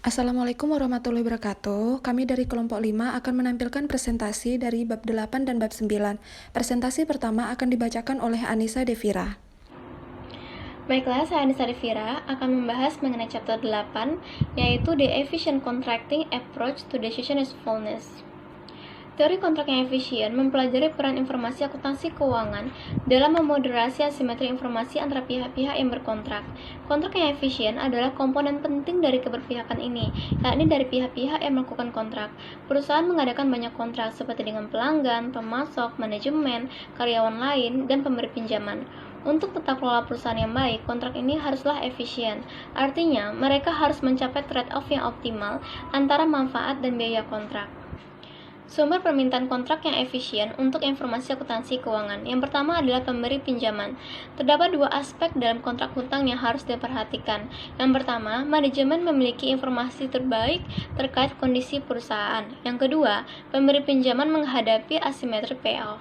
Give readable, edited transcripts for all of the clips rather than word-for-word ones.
Assalamualaikum warahmatullahi wabarakatuh. Kami dari kelompok 5 akan menampilkan presentasi dari bab 8 dan bab 9. Presentasi pertama akan dibacakan oleh Anissa Devira. Baiklah, saya Anissa Devira akan membahas mengenai chapter 8, yaitu The Efficient Contracting Approach to Decision Usefulness. Teori kontrak yang efisien mempelajari peran informasi akuntansi keuangan dalam memoderasi asimetri informasi antara pihak-pihak yang berkontrak. Kontrak yang efisien adalah komponen penting dari keberpihakan ini, yakni dari pihak-pihak yang melakukan kontrak. Perusahaan mengadakan banyak kontrak seperti dengan pelanggan, pemasok, manajemen, karyawan lain, dan pemberi pinjaman. Untuk tata kelola perusahaan yang baik, kontrak ini haruslah efisien. Artinya, mereka harus mencapai trade-off yang optimal antara manfaat dan biaya kontrak. Sumber permintaan kontrak yang efisien untuk informasi akuntansi keuangan. Yang pertama adalah pemberi pinjaman. Terdapat dua aspek dalam kontrak hutang yang harus diperhatikan. Yang pertama, manajemen memiliki informasi terbaik terkait kondisi perusahaan. Yang kedua, pemberi pinjaman menghadapi asimetri payoff.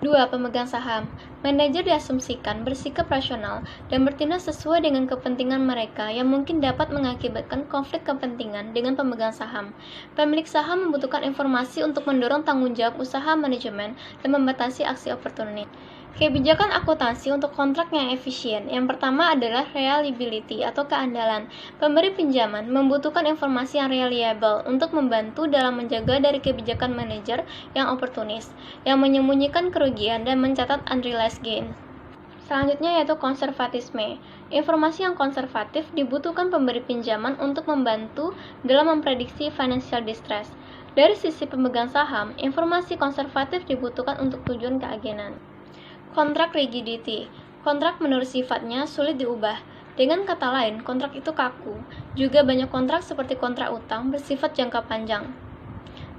2. Pemegang saham. Manajer diasumsikan bersikap rasional dan bertindak sesuai dengan kepentingan mereka yang mungkin dapat mengakibatkan konflik kepentingan dengan pemegang saham. Pemilik saham membutuhkan informasi untuk mendorong tanggung jawab usaha manajemen dan membatasi aksi oportunis. Kebijakan akuntansi untuk kontrak yang efisien. Yang pertama adalah reliability atau keandalan. Pemberi pinjaman membutuhkan informasi yang reliable untuk membantu dalam menjaga dari kebijakan manajer yang oportunis, yang menyembunyikan kerugian dan mencatat unrealized gain. Selanjutnya yaitu konservatisme. Informasi yang konservatif dibutuhkan pemberi pinjaman untuk membantu dalam memprediksi financial distress. Dari sisi pemegang saham, informasi konservatif dibutuhkan untuk tujuan keagenan. Kontrak rigidity. Kontrak menurut sifatnya sulit diubah. Dengan kata lain, kontrak itu kaku. Juga banyak kontrak seperti kontrak utang bersifat jangka panjang.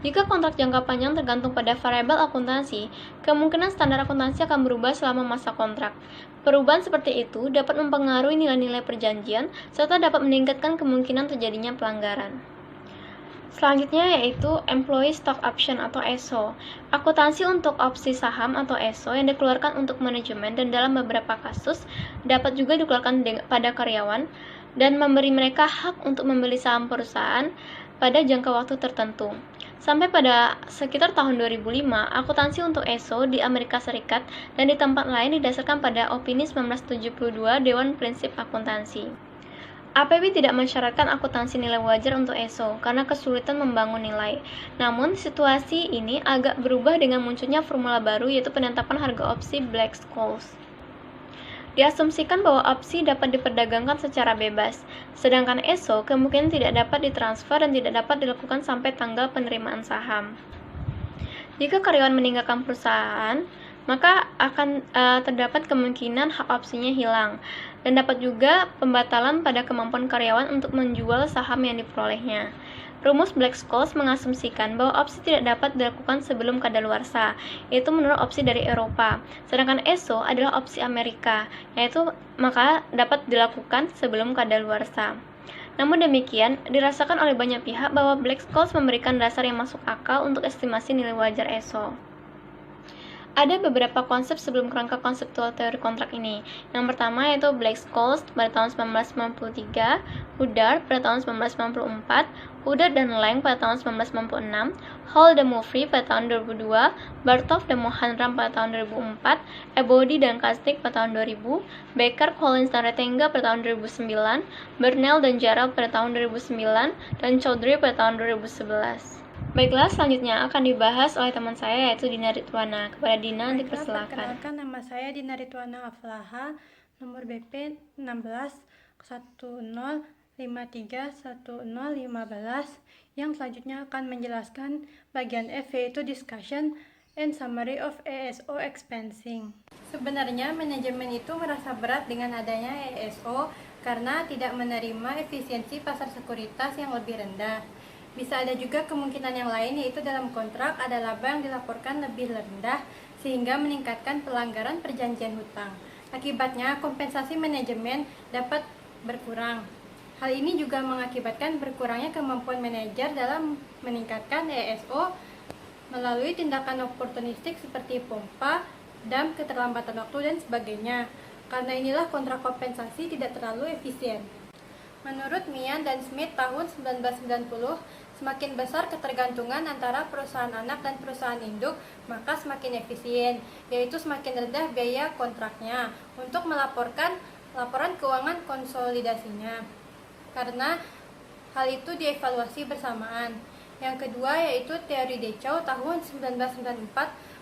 Jika kontrak jangka panjang tergantung pada variabel akuntansi, kemungkinan standar akuntansi akan berubah selama masa kontrak. Perubahan seperti itu dapat mempengaruhi nilai-nilai perjanjian serta dapat meningkatkan kemungkinan terjadinya pelanggaran. Selanjutnya yaitu Employee Stock Option atau ESO. Akuntansi untuk opsi saham atau ESO yang dikeluarkan untuk manajemen dan dalam beberapa kasus dapat juga dikeluarkan pada karyawan dan memberi mereka hak untuk membeli saham perusahaan pada jangka waktu tertentu. Sampai pada sekitar tahun 2005, akuntansi untuk ESO di Amerika Serikat dan di tempat lain didasarkan pada opini 1972 Dewan Prinsip Akuntansi. APB tidak mensyaratkan akuntansi nilai wajar untuk ESO karena kesulitan membangun nilai. Namun, situasi ini agak berubah dengan munculnya formula baru yaitu penetapan harga opsi Black-Scholes. Diasumsikan bahwa opsi dapat diperdagangkan secara bebas, sedangkan ESO kemungkinan tidak dapat ditransfer dan tidak dapat dilakukan sampai tanggal penerimaan saham. Jika karyawan meninggalkan perusahaan, maka akan terdapat kemungkinan hak opsinya hilang, dan dapat juga pembatalan pada kemampuan karyawan untuk menjual saham yang diperolehnya. Rumus Black-Scholes mengasumsikan bahwa opsi tidak dapat dilakukan sebelum kadaluarsa, yaitu menurut opsi dari Eropa, sedangkan ESO adalah opsi Amerika, yaitu maka dapat dilakukan sebelum kadaluarsa. Namun demikian, dirasakan oleh banyak pihak bahwa Black-Scholes memberikan dasar yang masuk akal untuk estimasi nilai wajar ESO. Ada beberapa konsep sebelum kerangka konseptual teori kontrak ini. Yang pertama yaitu Black-Scholes pada tahun 1993, Hubbard pada tahun 1994, Hubbard dan Lang pada tahun 1996, Hall dan Murphy pada tahun 2002, Bartov dan Mohanram pada tahun 2004, Ebody dan Kasdik pada tahun 2000, Baker, Collins dan Retenga pada tahun 2009, Burnell dan Gerald pada tahun 2009, dan Chaudhry pada tahun 2011. Baiklah, selanjutnya akan dibahas oleh teman saya yaitu Dina Ritwana. Kepada Dina dipersilakan. Perkenalkan, nama saya Dina Ritwana Aflaha, nomor BP 16 yang selanjutnya akan menjelaskan bagian F yaitu Discussion and Summary of ESO Expensing. Sebenarnya manajemen itu merasa berat dengan adanya ESO karena tidak menerima efisiensi pasar sekuritas yang lebih rendah. Bisa ada juga kemungkinan yang lain yaitu dalam kontrak ada laba yang dilaporkan lebih rendah sehingga meningkatkan pelanggaran perjanjian hutang. Akibatnya kompensasi manajemen dapat berkurang. Hal ini juga mengakibatkan berkurangnya kemampuan manajer dalam meningkatkan ESO melalui tindakan oportunistik seperti pompa, dump, keterlambatan waktu dan sebagainya. Karena inilah kontrak kompensasi tidak terlalu efisien. Menurut Mian dan Smith tahun 1990, semakin besar ketergantungan antara perusahaan anak dan perusahaan induk, maka semakin efisien, yaitu semakin rendah biaya kontraknya untuk melaporkan laporan keuangan konsolidasinya. Karena hal itu dievaluasi bersamaan. Yang kedua yaitu teori Dechau tahun 1994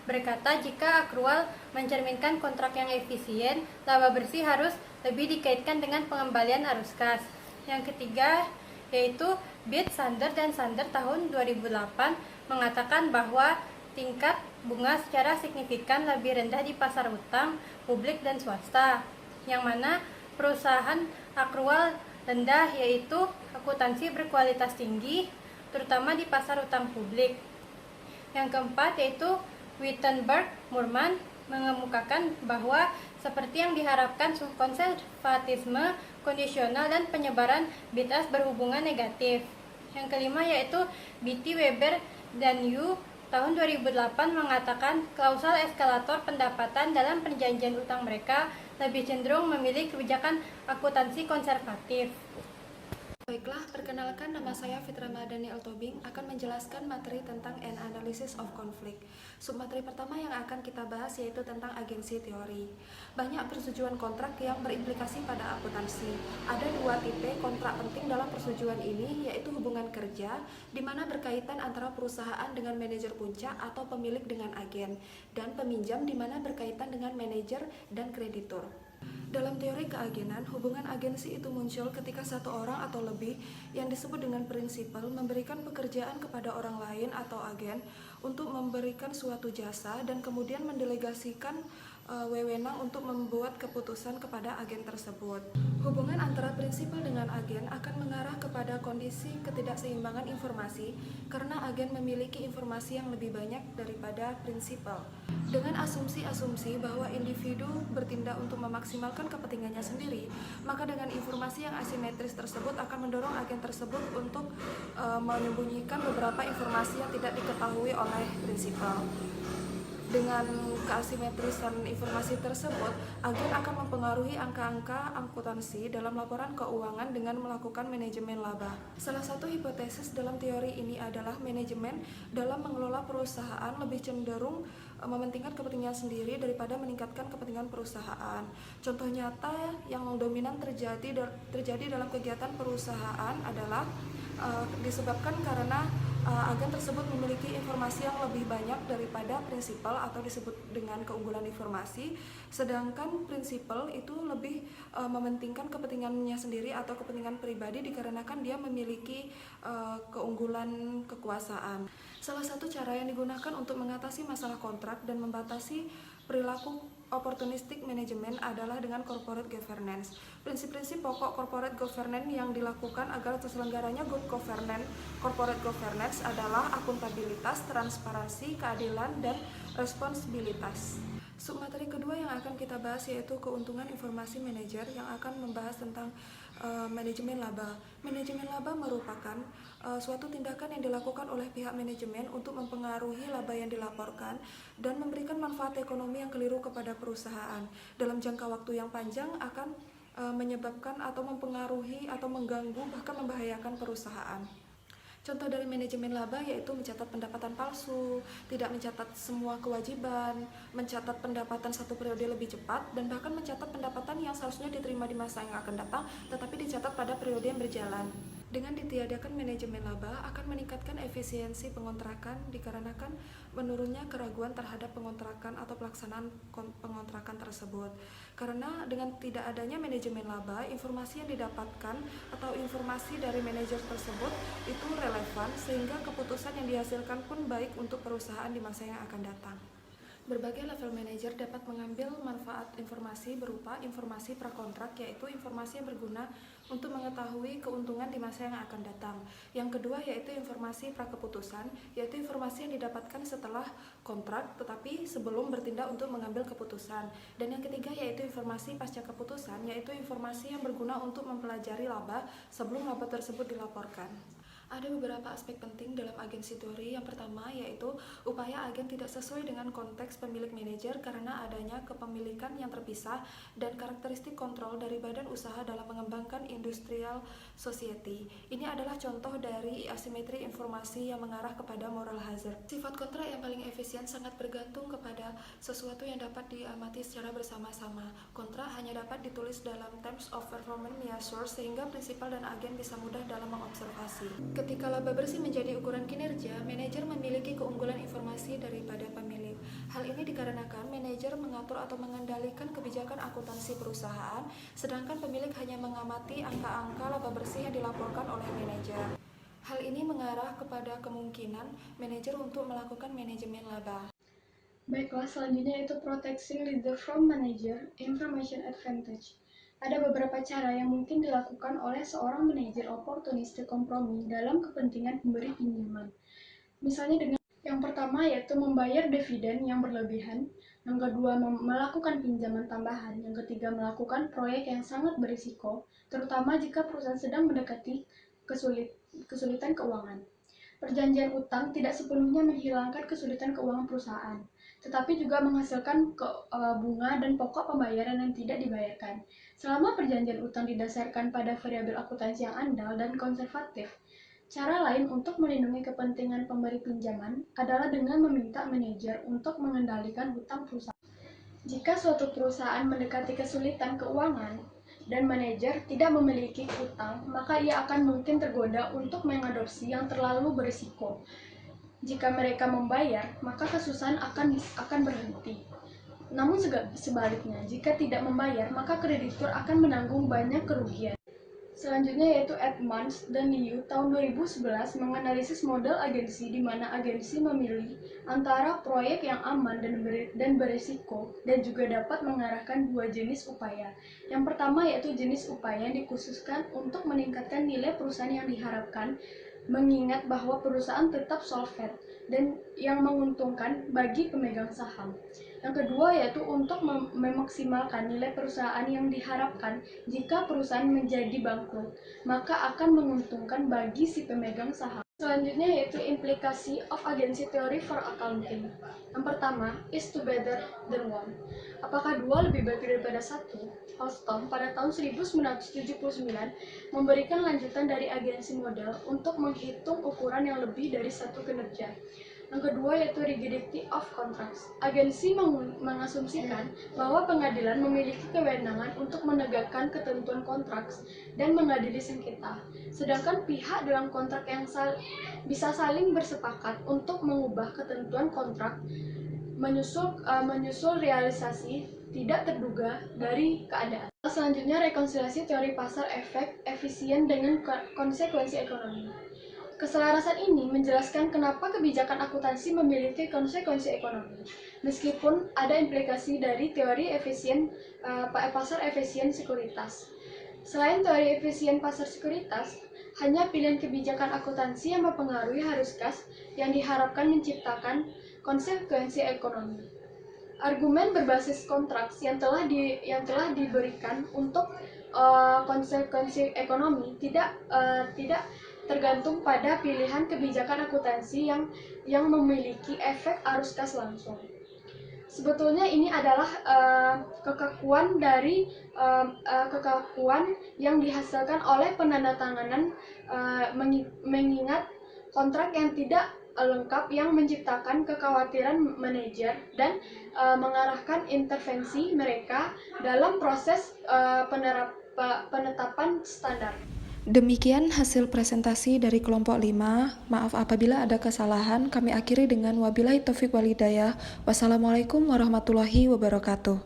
berkata jika akrual mencerminkan kontrak yang efisien, laba bersih harus lebih dikaitkan dengan pengembalian arus kas. Yang ketiga yaitu Bit, Sander, dan Sander tahun 2008 mengatakan bahwa tingkat bunga secara signifikan lebih rendah di pasar utang publik dan swasta, yang mana perusahaan akrual rendah yaitu akuntansi berkualitas tinggi, terutama di pasar utang publik. Yang keempat yaitu Wittenberg Murman mengemukakan bahwa seperti yang diharapkan konservatisme kondisional dan penyebaran bid-ask berhubungan negatif. Yang kelima yaitu Beatty, Weber, dan Yu tahun 2008 mengatakan klausal eskalator pendapatan dalam perjanjian utang mereka lebih cenderung memilih kebijakan akuntansi konservatif. Baiklah, perkenalkan nama saya Fitra Madani Altobing akan menjelaskan materi tentang an analysis of conflict. Submateri pertama yang akan kita bahas yaitu tentang agensi teori. Banyak persetujuan kontrak yang berimplikasi pada akuntansi. Ada dua tipe kontrak penting dalam persetujuan ini, yaitu hubungan kerja, di mana berkaitan antara perusahaan dengan manajer puncak atau pemilik dengan agen, dan peminjam di mana berkaitan dengan manajer dan kreditur. Dalam teori keagenan, hubungan agensi itu muncul ketika satu orang atau lebih yang disebut dengan prinsipal memberikan pekerjaan kepada orang lain atau agen untuk memberikan suatu jasa dan kemudian mendelegasikan wewenang untuk membuat keputusan kepada agen tersebut. Hubungan antara prinsipal dengan agen akan mengarah kepada kondisi ketidakseimbangan informasi karena agen memiliki informasi yang lebih banyak daripada prinsipal. Dengan asumsi-asumsi bahwa individu bertindak untuk memaksimalkan kepentingannya sendiri, maka dengan informasi yang asimetris tersebut akan mendorong agen tersebut untuk menyembunyikan beberapa informasi yang tidak diketahui oleh prinsipal. Dengan keasimetrisan informasi tersebut, agen akan mempengaruhi angka-angka akuntansi dalam laporan keuangan dengan melakukan manajemen laba. Salah satu hipotesis dalam teori ini adalah manajemen dalam mengelola perusahaan lebih cenderung mementingkan kepentingan sendiri daripada meningkatkan kepentingan perusahaan. Contoh nyata yang dominan terjadi dalam kegiatan perusahaan adalah disebabkan karena agen tersebut memiliki informasi yang lebih banyak daripada prinsipal atau disebut dengan keunggulan informasi, sedangkan prinsipal itu lebih mementingkan kepentingannya sendiri atau kepentingan pribadi dikarenakan dia memiliki keunggulan kekuasaan. Salah satu cara yang digunakan untuk mengatasi masalah kontrak dan membatasi perilaku opportunistic management adalah dengan corporate governance. Prinsip-prinsip pokok corporate governance yang dilakukan agar terselenggaranya good governance, corporate governance adalah akuntabilitas, transparansi, keadilan, dan responsibilitas. Submateri kedua yang akan kita bahas yaitu keuntungan informasi manajer yang akan membahas tentang manajemen laba. Manajemen laba merupakan suatu tindakan yang dilakukan oleh pihak manajemen untuk mempengaruhi laba yang dilaporkan dan memberikan manfaat ekonomi yang keliru kepada perusahaan. Dalam jangka waktu yang panjang akan menyebabkan atau mempengaruhi atau mengganggu bahkan membahayakan perusahaan. Contoh dari manajemen laba yaitu mencatat pendapatan palsu, tidak mencatat semua kewajiban, mencatat pendapatan satu periode lebih cepat, dan bahkan mencatat pendapatan yang seharusnya diterima di masa yang akan datang, tetapi dicatat pada periode yang berjalan. Dengan ditiadakan manajemen laba akan meningkatkan efisiensi pengontrakan dikarenakan menurunnya keraguan terhadap pengontrakan atau pelaksanaan pengontrakan tersebut. Karena dengan tidak adanya manajemen laba, informasi yang didapatkan atau informasi dari manajer tersebut itu relevan sehingga keputusan yang dihasilkan pun baik untuk perusahaan di masa yang akan datang. Berbagai level manajer dapat mengambil manfaat informasi berupa informasi prakontrak, yaitu informasi yang berguna untuk mengetahui keuntungan di masa yang akan datang. Yang kedua yaitu informasi prakeputusan, yaitu informasi yang didapatkan setelah kontrak tetapi sebelum bertindak untuk mengambil keputusan. Dan yang ketiga yaitu informasi pasca keputusan, yaitu informasi yang berguna untuk mempelajari laba sebelum laba tersebut dilaporkan. Ada beberapa aspek penting dalam agensi teori. Yang pertama yaitu upaya agen tidak sesuai dengan konteks pemilik manajer karena adanya kepemilikan yang terpisah dan karakteristik kontrol dari badan usaha dalam mengembangkan industrial society. Ini adalah contoh dari asimetri informasi yang mengarah kepada moral hazard. Sifat kontrak yang paling efisien sangat bergantung kepada sesuatu yang dapat diamati secara bersama-sama. Kontrak hanya dapat ditulis dalam terms of performance measures sehingga prinsipal dan agen bisa mudah dalam mengobservasi. Ketika laba bersih menjadi ukuran kinerja, manajer memiliki keunggulan informasi daripada pemilik. Hal ini dikarenakan manajer mengatur atau mengendalikan kebijakan akuntansi perusahaan, sedangkan pemilik hanya mengamati angka-angka laba bersih yang dilaporkan oleh manajer. Hal ini mengarah kepada kemungkinan manajer untuk melakukan manajemen laba. Baiklah, selanjutnya yaitu Protecting Leader from Manager Information Advantage. Ada beberapa cara yang mungkin dilakukan oleh seorang manajer opportunistic kompromi dalam kepentingan pemberi pinjaman. Misalnya dengan yang pertama yaitu membayar dividen yang berlebihan, yang kedua melakukan pinjaman tambahan, yang ketiga melakukan proyek yang sangat berisiko, terutama jika perusahaan sedang mendekati kesulitan keuangan. Perjanjian utang tidak sepenuhnya menghilangkan kesulitan keuangan perusahaan, tetapi juga menghasilkan bunga dan pokok pembayaran yang tidak dibayarkan. Selama perjanjian utang didasarkan pada variabel akuntansi yang andal dan konservatif, cara lain untuk melindungi kepentingan pemberi pinjaman adalah dengan meminta manajer untuk mengendalikan hutang perusahaan. Jika suatu perusahaan mendekati kesulitan keuangan dan manajer tidak memiliki hutang, maka ia akan mungkin tergoda untuk mengadopsi yang terlalu berisiko. Jika mereka membayar, maka kesusahan akan berhenti. Namun sebaliknya, jika tidak membayar, maka kreditur akan menanggung banyak kerugian. Selanjutnya yaitu Edmonds dan Liu tahun 2011 menganalisis model agensi di mana agensi memilih antara proyek yang aman dan berisiko dan juga dapat mengarahkan dua jenis upaya. Yang pertama yaitu jenis upaya yang dikhususkan untuk meningkatkan nilai perusahaan yang diharapkan, mengingat bahwa perusahaan tetap solvent dan yang menguntungkan bagi pemegang saham. Yang kedua yaitu untuk memaksimalkan nilai perusahaan yang diharapkan. Jika perusahaan menjadi bangkrut, maka akan menguntungkan bagi si pemegang saham. Selanjutnya yaitu implikasi of agency theory for accounting. Yang pertama, is two better than one. Apakah dua lebih baik daripada satu? Alstom pada tahun 1979 memberikan lanjutan dari agensi model untuk menghitung ukuran yang lebih dari satu kinerja. Yang kedua yaitu rigidity of contracts. Agensi mengasumsikan bahwa pengadilan memiliki kewenangan untuk menegakkan ketentuan kontrak dan mengadili sengketa. Sedangkan pihak dalam kontrak yang bisa saling bersepakat untuk mengubah ketentuan kontrak menyusul realisasi tidak terduga dari keadaan. Selanjutnya rekonsiliasi teori pasar efek efisien dengan konsekuensi ekonomi. Keselarasan ini menjelaskan kenapa kebijakan akuntansi memiliki konsekuensi ekonomi, meskipun ada implikasi dari teori pasar efisien sekuritas. Selain teori efisien pasar sekuritas, hanya pilihan kebijakan akuntansi yang mempengaruhi arus kas yang diharapkan menciptakan konsekuensi ekonomi. Argumen berbasis kontrak yang telah diberikan untuk konsekuensi ekonomi tidak tergantung pada pilihan kebijakan akuntansi yang memiliki efek arus kas langsung. Sebetulnya ini adalah kekakuan yang dihasilkan oleh penandatanganan mengingat kontrak yang tidak lengkap yang menciptakan kekhawatiran manajer dan mengarahkan intervensi mereka dalam proses penetapan standar. Demikian hasil presentasi dari kelompok 5. Maaf apabila ada kesalahan. Kami akhiri dengan wabillahi taufiq wal hidayah. Wassalamualaikum warahmatullahi wabarakatuh.